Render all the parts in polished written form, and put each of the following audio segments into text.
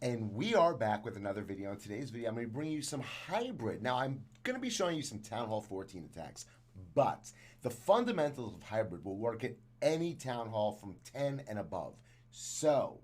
And we are back with another video. In today's video, I'm going to bring you some hybrid. Now, I'm going to be showing you some Town Hall 14 attacks, but the fundamentals of hybrid will work at any Town Hall from 10 and above. So,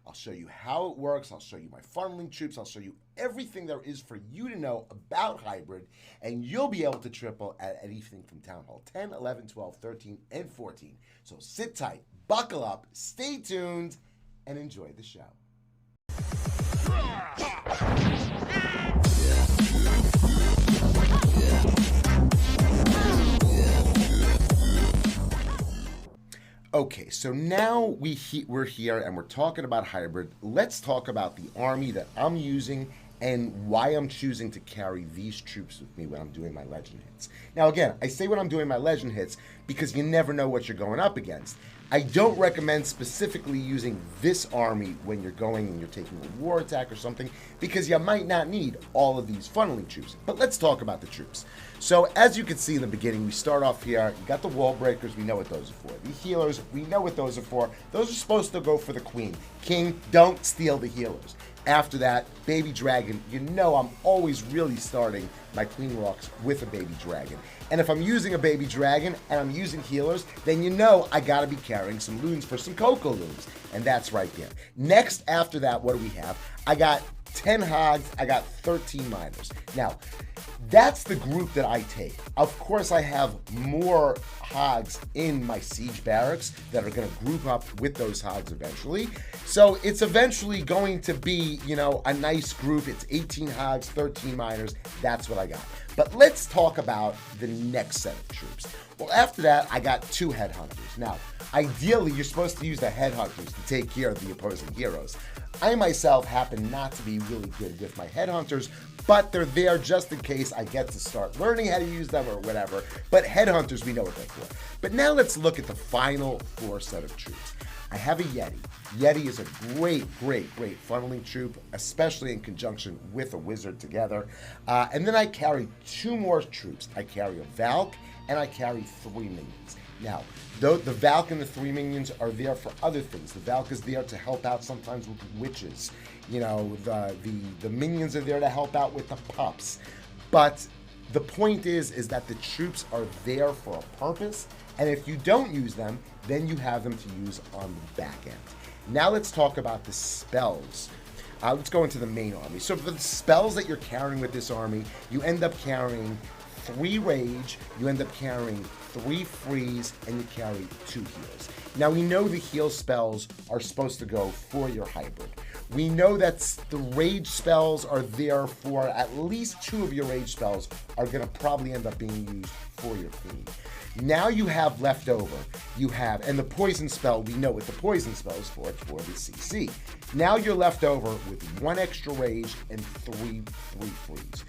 I'll show you how it works. I'll show you my funneling troops. I'll show you everything there is for you to know about hybrid, and you'll be able to triple at anything from Town Hall 10, 11, 12, 13, and 14. So sit tight, buckle up, stay tuned, and enjoy the show. Okay, so now we're here and we're talking about hybrid. Let's talk about the army that I'm using and why I'm choosing to carry these troops with me when I'm doing my legend hits. Now again, I say when I'm doing my legend hits because you never know what you're going up against. I don't recommend specifically using this army when you're going and you're taking a war attack or something, because you might not need all of these funneling troops. But let's talk about the troops. So as you can see in the beginning, we start off here. You got the wall breakers, we know what those are for. The healers, we know what those are for. Those are supposed to go for the queen. King, don't steal the healers. After that, baby dragon, you know I'm always really starting my queen rocks with a baby dragon. And if I'm using a baby dragon and I'm using healers, then you know I gotta be carrying some loons for some COCO loons. And that's right there. Next, after that, what do we have? I got 10 hogs, I got 13 miners. Now, that's the group that I take. Of course, I have more hogs in my siege barracks that are going to group up with those hogs eventually. So it's eventually going to be, you know, a nice group. It's 18 hogs, 13 miners. That's what I got. But let's talk about the next set of troops. Well, after that, I got 2 headhunters. Now, ideally, you're supposed to use the headhunters to take care of the opposing heroes. I myself happen not to be really good with my headhunters, but they're there just in case I get to start learning how to use them or whatever. But headhunters, we know what they're for. But now let's look at the final 4 set of troops. I have a Yeti. Yeti is a great funneling troop, especially in conjunction with a wizard together. And then I carry 2 more troops. I carry a Valk and I carry 3 minions. Now, the Valk and the 3 minions are there for other things. The Valk is there to help out sometimes with witches. You know, the minions are there to help out with the pups. But the point is that the troops are there for a purpose, and if you don't use them, then you have them to use on the back end. Now let's talk about the spells. Let's go into the main army. So for the spells that you're carrying with this army, you end up carrying 3 rage, you end up carrying 3 freeze, and you carry 2 heals. Now we know the heal spells are supposed to go for your hybrid. We know that the rage spells are there for at least 2 of your rage spells are going to probably end up being used for your queen. Now you have left over, and the poison spell, we know what the poison spell is for the CC. Now you're left over with 1 extra rage and 3 freeze.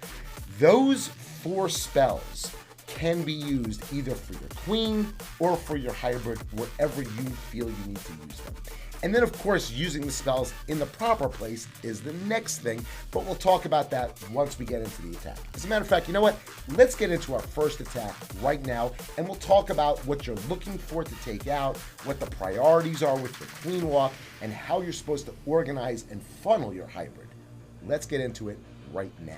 Those 4 spells can be used either for your queen or for your hybrid, wherever you feel you need to use them. And then, of course, using the spells in the proper place is the next thing, but we'll talk about that once we get into the attack. As a matter of fact, you know what? Let's get into our first attack right now, and we'll talk about what you're looking for to take out, what the priorities are with your queen walk, and how you're supposed to organize and funnel your hybrid. Let's get into it right now.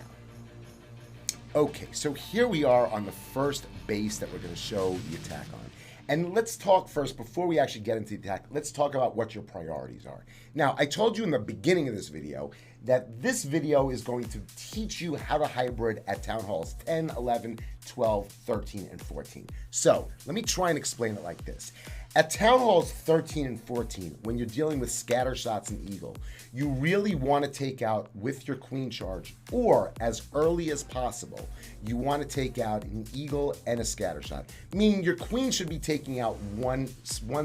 Okay, so here we are on the first base that we're going to show the attack on. And let's talk first, before we actually get into the attack, let's talk about what your priorities are. Now, I told you in the beginning of this video that this video is going to teach you how to hybrid at Town Halls 10, 11, 12, 13, and 14. So, let me try and explain it like this. At Town Halls 13 and 14, when you're dealing with scatter shots and eagle, you really want to take out with your queen charge, or as early as possible, you want to take out an eagle and a scatter shot. Meaning your queen should be taking out one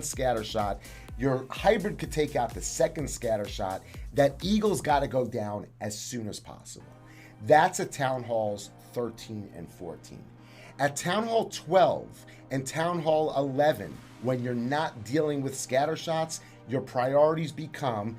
scatter shot. Your hybrid could take out the second scatter shot. That eagle's got to go down as soon as possible. That's at Town Halls 13 and 14. At Town Hall 12 and Town Hall 11, when you're not dealing with scatter shots, your priorities become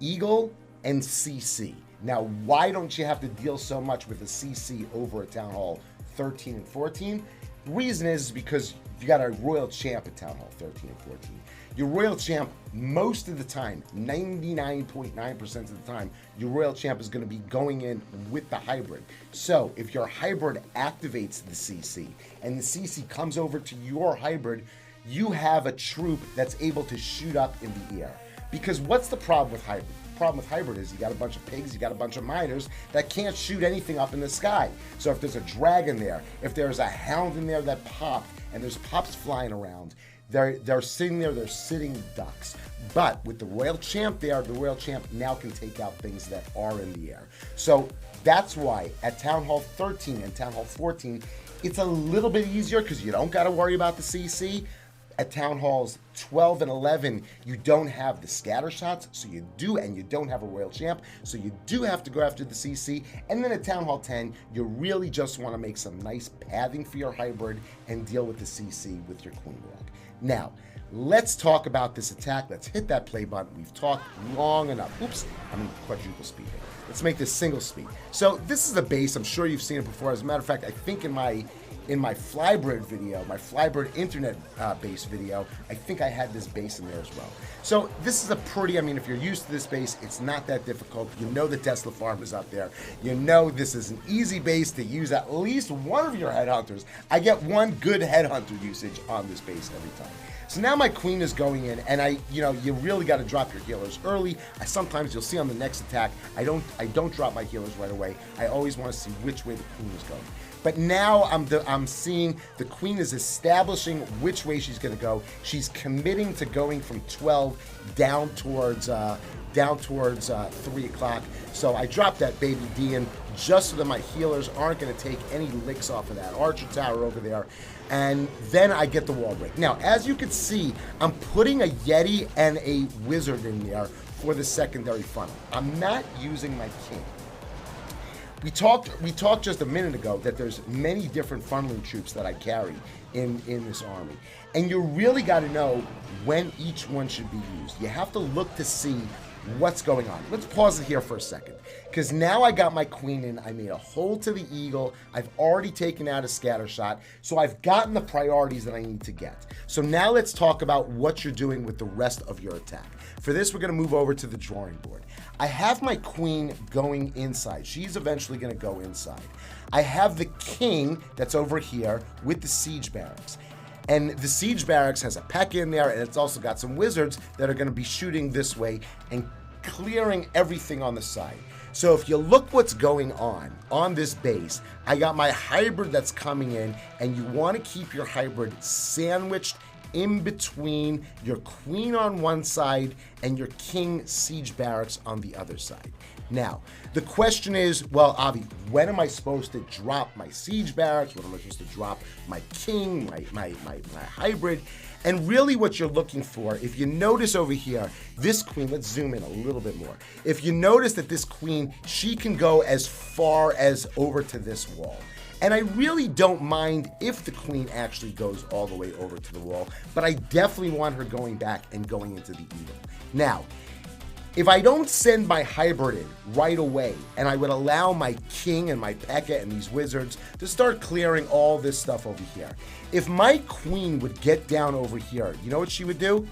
eagle and CC. Now, why don't you have to deal so much with the CC over at Town Hall 13 and 14? The reason is because you got a Royal Champ at Town Hall 13 and 14. Your Royal Champ, most of the time, 99.9% of the time, your Royal Champ is going to be going in with the hybrid. So if your hybrid activates the CC and the CC comes over to your hybrid, you have a troop that's able to shoot up in the air. Because what's the problem with hybrid? The problem with hybrid is you got a bunch of pigs, you got a bunch of miners that can't shoot anything up in the sky. So if there's a dragon there, if there's a hound in there that popped, and there's pups flying around, they're sitting there, they're sitting ducks. But with the Royal Champ there, the Royal Champ now can take out things that are in the air. So that's why at Town Hall 13 and Town Hall 14, it's a little bit easier because you don't got to worry about the CC. At Town Halls 12 and 11, you don't have the scatter shots, so you do, and you don't have a Royal Champ, so you do have to go after the CC. And then at Town Hall 10, you really just want to make some nice pathing for your hybrid and deal with the CC with your Queen Walk. Now, let's talk about this attack. Let's hit that play button. We've talked long enough. Oops, I'm in quadruple speed here. Let's make this single speed. So this is a base. I'm sure you've seen it before. As a matter of fact, I think in my Flybird video, my Flybird internet base video, I think I had this base in there as well. So this is a pretty, I mean, if you're used to this base, it's not that difficult. You know the Tesla farm is up there. You know this is an easy base to use at least one of your headhunters. I get one good headhunter usage on this base every time. So now my queen is going in, and you really got to drop your healers early. Sometimes you'll see on the next attack, I don't drop my healers right away. I always want to see which way the queen is going. But now I'm seeing the queen is establishing which way she's going to go. She's committing to going from 12 down towards 3 o'clock. So I dropped that baby D in just so that my healers aren't going to take any licks off of that archer tower over there. And then I get the wall break. Now, as you can see, I'm putting a Yeti and a wizard in there for the secondary funnel. I'm not using my king. We talked just a minute ago that there's many different funneling troops that I carry in this army. And you really got to know when each one should be used. You have to look to see what's going on. Let's pause it here for a second, because now I got my queen in. I made a hole to the eagle. I've already taken out a scatter shot, so I've gotten the priorities that I need to get. So now let's talk about what you're doing with the rest of your attack. For this, we're going to move over to the drawing board. I have my queen going inside. She's eventually going to go inside. I have the king that's over here with the siege barracks. And the siege barracks has a peck in there, and it's also got some wizards that are going to be shooting this way and clearing everything on the side. So if you look what's going on this base, I got my hybrid that's coming in, and you want to keep your hybrid sandwiched in between your queen on one side and your king siege barracks on the other side. Now, the question is, well, Avi, when am I supposed to drop my siege barracks? When am I supposed to drop my king, my hybrid? And really what you're looking for, if you notice over here, this queen, let's zoom in a little bit more. If you notice that this queen, she can go as far as over to this wall. And I really don't mind if the queen actually goes all the way over to the wall, but I definitely want her going back and going into the eagle. Now, if I don't send my hybrid in right away, and I would allow my king and my P.E.K.K.A. and these wizards to start clearing all this stuff over here, if my queen would get down over here, you know what she would do?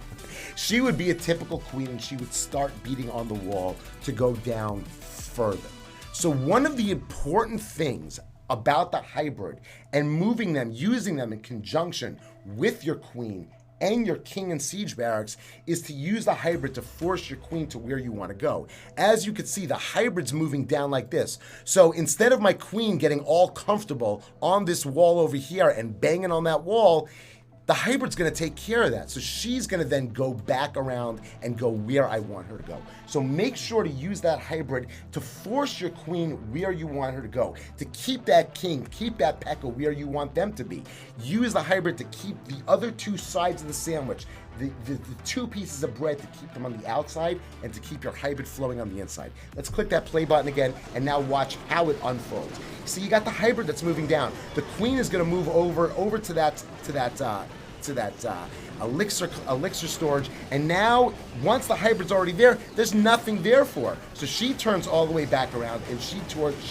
She would be a typical queen, and she would start beating on the wall to go down further. So one of the important things about the hybrid and moving them, using them in conjunction with your queen and your king and siege barracks is to use the hybrid to force your queen to where you want to go. As you can see, the hybrid's moving down like this. So instead of my queen getting all comfortable on this wall over here and banging on that wall, the hybrid's going to take care of that. So she's going to then go back around and go where I want her to go. So make sure to use that hybrid to force your queen where you want her to go, to keep that king, keep that P.E.K.K.A. where you want them to be. Use the hybrid to keep the other two sides of the sandwich, the two pieces of bread, to keep them on the outside and to keep your hybrid flowing on the inside. Let's click that play button again and now watch how it unfolds. See, you got the hybrid that's moving down. The queen is going to move over to that elixir storage, and now once the hybrid's already there, there's nothing there for her. So she turns all the way back around and she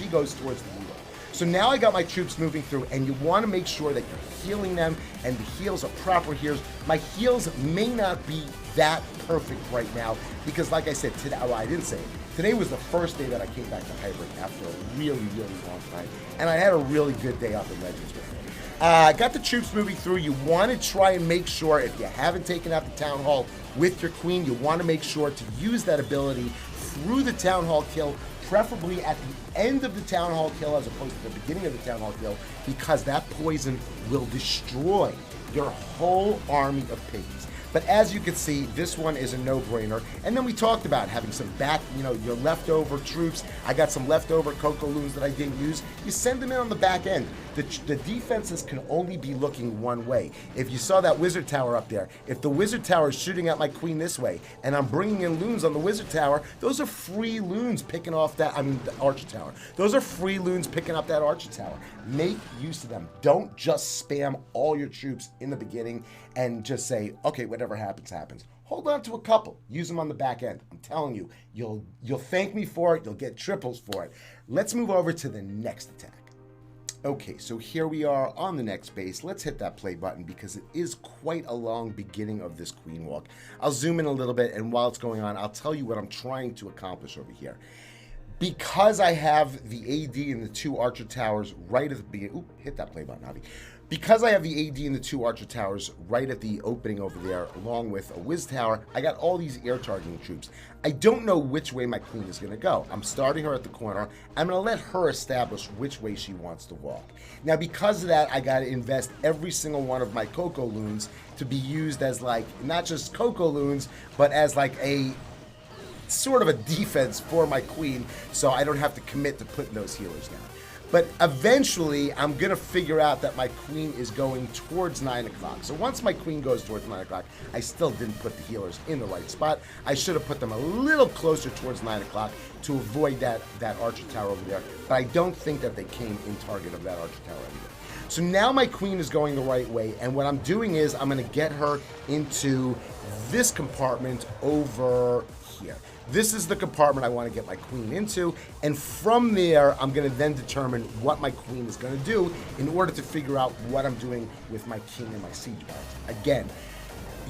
goes towards the eagle. So now I got my troops moving through, and you want to make sure that you're healing them, and the heals are proper heals. My heals may not be that perfect right now, because like I said, today, well, I didn't say it. Today was the first day that I came back to Hybrid after a really, really long time, and I had a really good day up in Legends with it. I got the troops moving through. You want to try and make sure, if you haven't taken out the Town Hall with your queen, you want to make sure to use that ability through the Town Hall kill, preferably at the end of the Town Hall kill as opposed to the beginning of the Town Hall kill, because that poison will destroy your whole army of piggies. But as you can see, this one is a no-brainer. And then we talked about having some back, your leftover troops. I got some leftover COCO loons that I didn't use. You send them in on the back end. The defenses can only be looking one way. If you saw that wizard tower up there, if the wizard tower is shooting at my queen this way, and I'm bringing in loons on the wizard tower, those are free loons picking off that, the archer tower. Those are free loons picking up that archer tower. Make use of them. Don't just spam all your troops in the beginning and just say, okay, whatever happens, happens. Hold on to a couple. Use them on the back end. I'm telling you, you'll thank me for it. You'll get triples for it. Let's move over to the next attack. Okay, so here we are on the next base. Let's hit that play button because it is quite a long beginning of this queen walk. I'll zoom in a little bit, and while it's going on, I'll tell you what I'm trying to accomplish over here. Because I have the AD and the 2 archer towers right at the beginning. Oop, hit that play button, Avi. Because I have the AD and the 2 archer towers right at the opening over there, along with a whiz tower, I got all these air targeting troops. I don't know which way my queen is going to go. I'm starting her at the corner. I'm going to let her establish which way she wants to walk. Now, because of that, I got to invest every single one of my COCO loons to be used as, like, not just COCO loons, but as like a sort of a defense for my queen, so I don't have to commit to putting those healers down. But eventually, I'm going to figure out that my queen is going towards 9 o'clock. So once my queen goes towards 9 o'clock, I still didn't put the healers in the right spot. I should have put them a little closer towards 9 o'clock to avoid that archer tower over there. But I don't think that they came in target of that archer tower anyway. So now my queen is going the right way, and what I'm doing is I'm going to get her into this compartment over here. This is the compartment I want to get my queen into, and from there, I'm going to then determine what my queen is going to do in order to figure out what I'm doing with my king and my siege barracks. Again,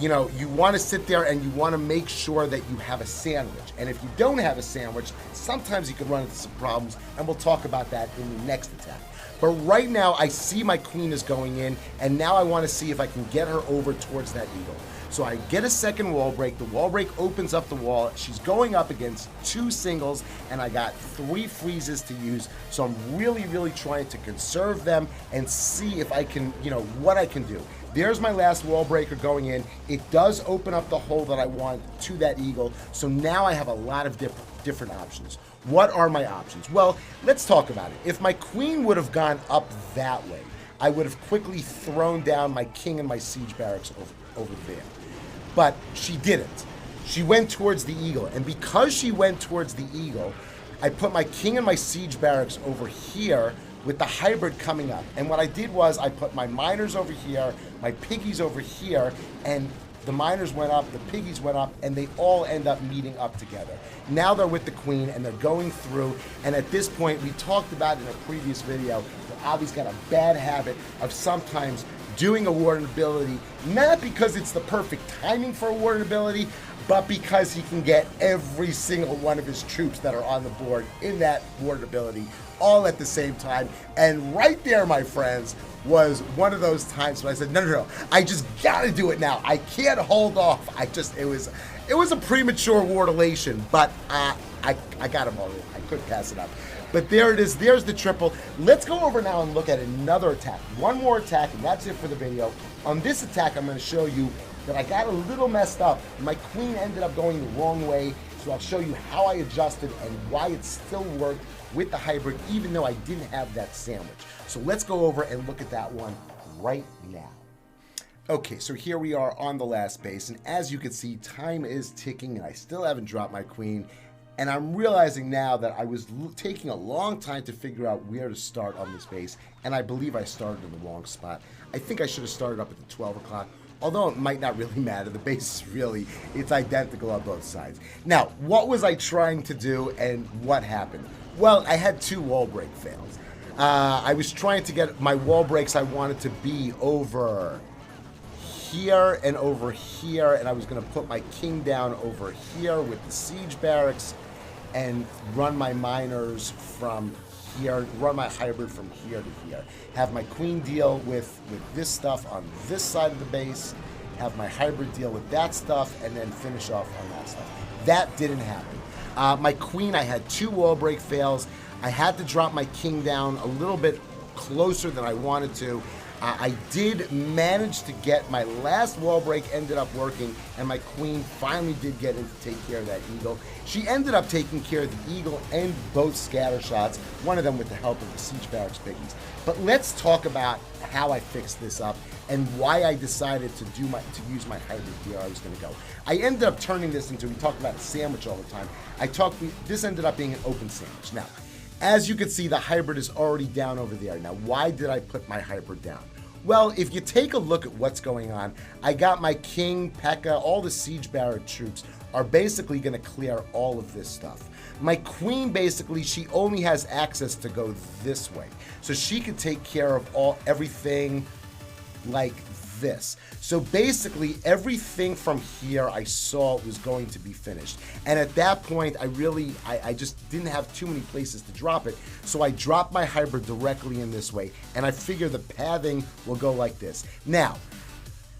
you want to sit there and you want to make sure that you have a sandwich. And if you don't have a sandwich, sometimes you can run into some problems, and we'll talk about that in the next attack. But right now, I see my queen is going in, and now I want to see if I can get her over towards that eagle. So I get a second wall break. The wall break opens up the wall. She's going up against 2 singles, and I got 3 freezes to use. So I'm really, really trying to conserve them and see if I can, what I can do. There's my last wall breaker going in. It does open up the hole that I want to that eagle. So now I have a lot of different options. What are my options? Well, let's talk about it. If my queen would have gone up that way, I would have quickly thrown down my king and my siege barracks over there. But she didn't. She went towards the eagle. And because she went towards the eagle, I put my king and my siege barracks over here with the hybrid coming up. And what I did was I put my miners over here, my piggies over here, and the miners went up, the piggies went up, and they all end up meeting up together. Now they're with the queen, and they're going through, and at this point, we talked about in a previous video, that Avi's got a bad habit of sometimes doing a warden ability, not because it's the perfect timing for a warden ability, but because he can get every single one of his troops that are on the board in that warden ability all at the same time. And right there, my friends, was one of those times when I said, no, I just gotta do it now. I can't hold off. It was a premature wardellation, but I got him all in. I couldn't pass it up. But there it is. There's the triple. Let's go over now and look at another attack. One more attack, and that's it for the video. On this attack, I'm going to show you that I got a little messed up. My queen ended up going the wrong way, so I'll show you how I adjusted and why it still worked with the hybrid, even though I didn't have that sandwich. So let's go over and look at that one right now. Okay, so here we are on the last base, and as you can see, time is ticking, and I still haven't dropped my queen. And I'm realizing now that I was taking a long time to figure out where to start on this base, and I believe I started in the wrong spot. I think I should have started up at the 12 o'clock, although it might not really matter. The base is really, it's identical on both sides. Now, what was I trying to do, and what happened? Well, I had 2 wall break fails. I was trying to get my wall breaks. I wanted to be over here and over here, and I was going to put my king down over here with the siege barracks and run my miners from here, run my hybrid from here to here. Have my queen deal with this stuff on this side of the base, have my hybrid deal with that stuff, and then finish off on that stuff. That didn't happen. My queen, I had 2 wall break fails. I had to drop my king down a little bit closer than I wanted to. I did manage to get my last wall break, ended up working, and my queen finally did get in to take care of that eagle. She ended up taking care of the eagle and both scatter shots, one of them with the help of the siege barracks piggies. But let's talk about how I fixed this up and why I decided to use my hybrid deal I was going to go. I ended up turning this into, we talk about a sandwich all the time. This ended up being an open sandwich. Now, as you can see, the hybrid is already down over there. Now, why did I put my hybrid down? Well, if you take a look at what's going on, I got my king, P.E.K.K.A, all the siege barrack troops are basically going to clear all of this stuff. My queen, basically, she only has access to go this way. So she can take care of everything like this. So basically, everything from here I saw was going to be finished. And at that point, I just didn't have too many places to drop it. So I dropped my hybrid directly in this way. And I figure the pathing will go like this. Now,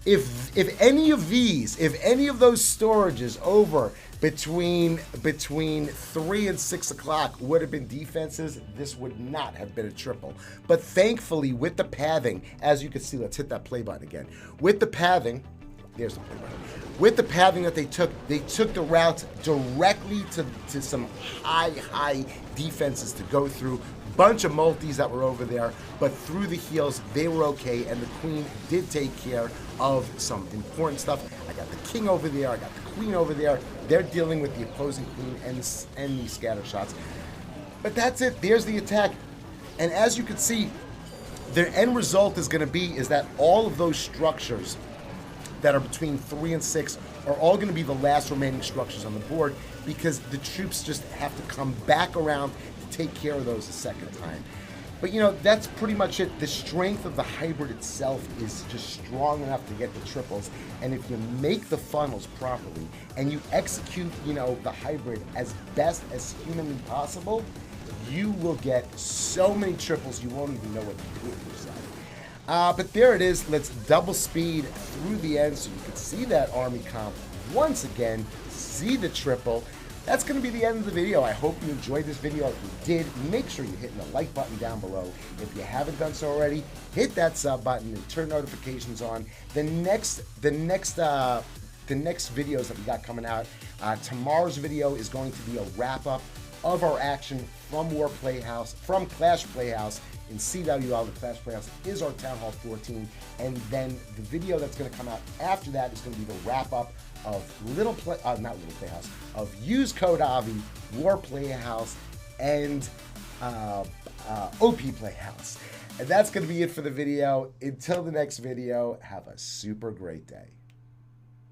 if any of those storages over between 3 and 6 o'clock would have been defenses, this would not have been a triple. But thankfully, with the pathing, as you can see, let's hit that play button again. With the pathing, there's the play button. With the pathing that they took the routes directly to some high defenses to go through. Bunch of multis that were over there, but through the heels, they were okay, and the queen did take care of some important stuff. I got the king over there, I got the queen over there. They're dealing with the opposing queen and the scatter shots. But that's it, there's the attack. And as you can see, the end result is gonna be that all of those structures that are between 3 and 6 are all going to be the last remaining structures on the board, because the troops just have to come back around to take care of those a second time. But that's pretty much it. The strength of the hybrid itself is just strong enough to get the triples, and if you make the funnels properly and you execute the hybrid as best as humanly possible, you will get so many triples you won't even know what to do with yourself. But there it is. Let's double speed through the end so you can see that army comp once again, see the triple. That's going to be the end of the video. I hope you enjoyed this video. If you did, make sure you're hitting the like button down below. If you haven't done so already, hit that sub button and turn notifications on. The next videos that we got coming out, tomorrow's video is going to be a wrap-up of our action from Clash Playhouse in CWL. The Clash Playhouse is our Town Hall 14, and then the video that's going to come out after that is going to be the wrap-up of of Use Code AVI, War Playhouse, and OP Playhouse. And that's going to be it for the video. Until the next video, have a super great day.